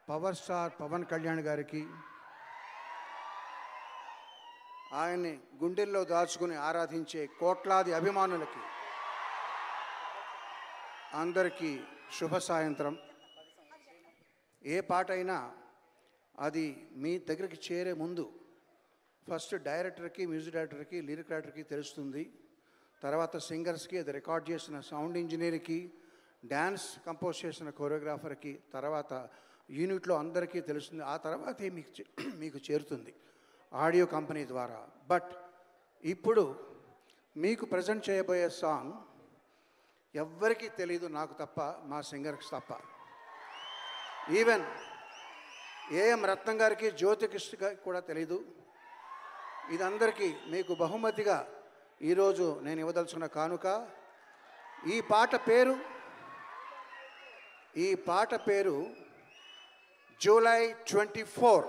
Power star Pawan Kalyan గారికి, ఆయన్ని గుండెల్లో దాచుకుని ఆరాధించే కోట్లాది అభిమానులకి అందరికీ శుభ సాయంత్రం. ఏ పాట అయినా అది మీ దగ్గరికి చేరే ముందు ఫస్ట్ డైరెక్టర్కి, మ్యూజిక్ డైరెక్టర్కి, లిరిక్ రైటర్కి తెలుస్తుంది. తర్వాత సింగర్స్కి, అది రికార్డ్ చేసిన సౌండ్ ఇంజనీర్కి, డ్యాన్స్ కంపోజ్ చేసిన కొరియోగ్రాఫర్కి, తర్వాత యూనిట్లో అందరికీ తెలుస్తుంది. ఆ తర్వాతే మీకు చేరుతుంది ఆడియో కంపెనీ ద్వారా. బట్ ఇప్పుడు మీకు ప్రజెంట్ చేయబోయే సాంగ్ ఎవ్వరికీ తెలీదు, నాకు తప్ప, మా సింగర్కి తప్ప. ఈవెన్ ఏఎం రత్నం గారికి, జ్యోతికృష్ణ గారికి కూడా తెలీదు. ఇదందరికీ మీకు బహుమతిగా ఈరోజు నేను ఇవ్వదలుచుకున్న కానుక. ఈ పాట పేరు జూలై 24.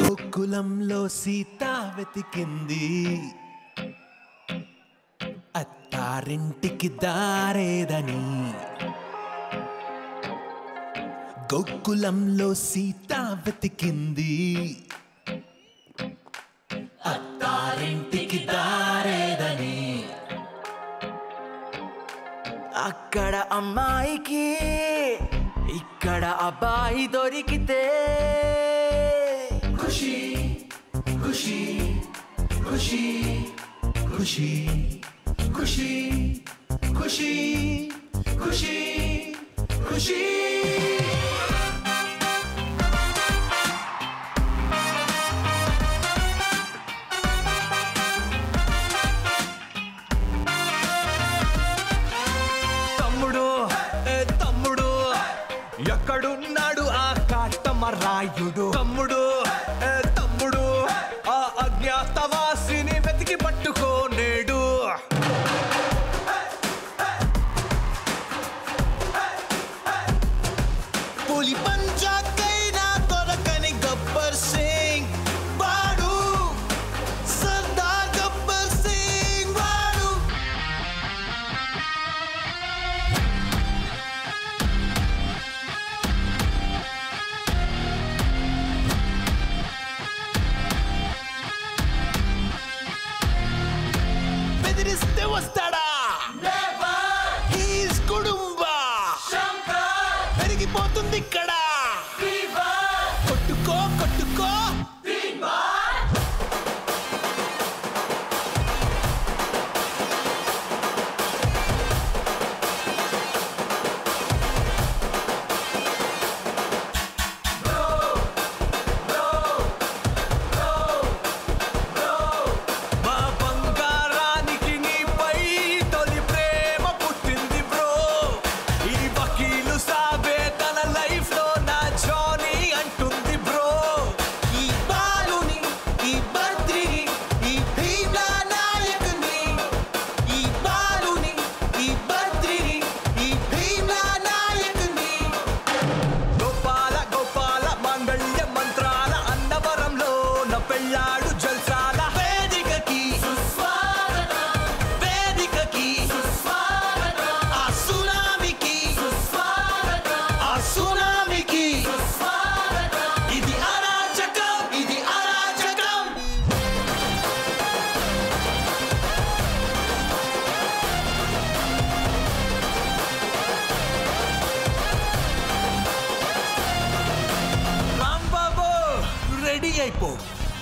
గోకులంలో సీత వెతికింది, అత్తారింటికి దారేదని. గోకులంలో సీత వెతికింది, అత్తారింటికి దారేదని. అక్కడ అమ్మాయికి ఇక్కడ అబ్బాయి దొరికితే ఖుషి ఖుషి ఖుషి ఖుషి ఖుషి ఖుషి ఖుషి ఖుషి. తమ్ముడు తమ్ముడు ఎక్కడున్నాడు ఆ కాటమరాయుడు? తమ్ముడు తమ్ముడు ఆ అజ్ఞాతవాసిని వెతికి పట్టుకోనేడు. పులి పంజాకైనా దొరకని గబ్బర్ సింగ్ వాడు, సర్దార్ గబ్బర్ సింగ్ వాడు. బెదిరిస్తే వస్తాడా? హీస్ కుడుంబా పెరిగిపోతుంది ఇక్కడ. కొట్టుకో కొట్టుకో మా బంగారానికి నీపై తొలి ప్రేమ పుట్టింది బ్రో. ఈ వకీలు సాబే తన లైఫ్ లో నా జానీ అంటుంది బ్రో. ఈ బాలుని, ఈ బద్రిని, ఈ భీమ్లా నాయకుని. ఈ బాలుని, ఈ బద్రిని, ఈ భీమ్లా నాయకుని. గోపాల గోపాల మాంగళ్య మంత్రాల అన్నవరంలో నా పెళ్ళాడు జల్సాల. వేదికకి వేదికకి ఆ సునామికి ఆ సునామికి. ఇది అరాచకం, ఇది అరాచకం. రాంబాబు నువ్వు రెడీ అయిపో,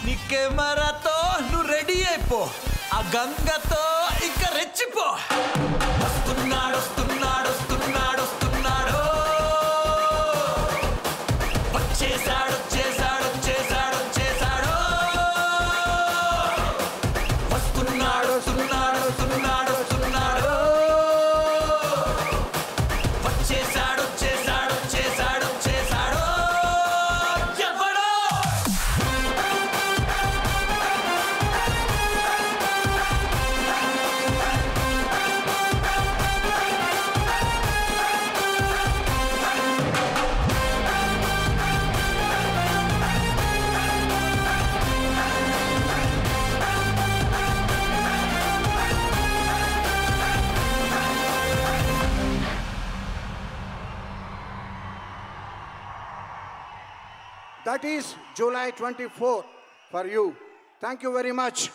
నీ కెమెరాతో నువ్వు రెడీ అయిపో, ఆ గంగతో ఇక రెచ్చిపో. వస్తున్నాడు వస్తున్నాడు వస్తున్నాడు వస్తున్నాడు, వచ్చేసాడు వచ్చేసాడు వచ్చేసాడు వచ్చేసాడు. వస్తున్నాడు వస్తున్నాడు వస్తున్నాడు వస్తున్నాడు, వచ్చేసాడు వచ్చేసాడు వచ్చేసాడు వచ్చేసాడు. ఎవడో That is July 24 for you. Thank you very much.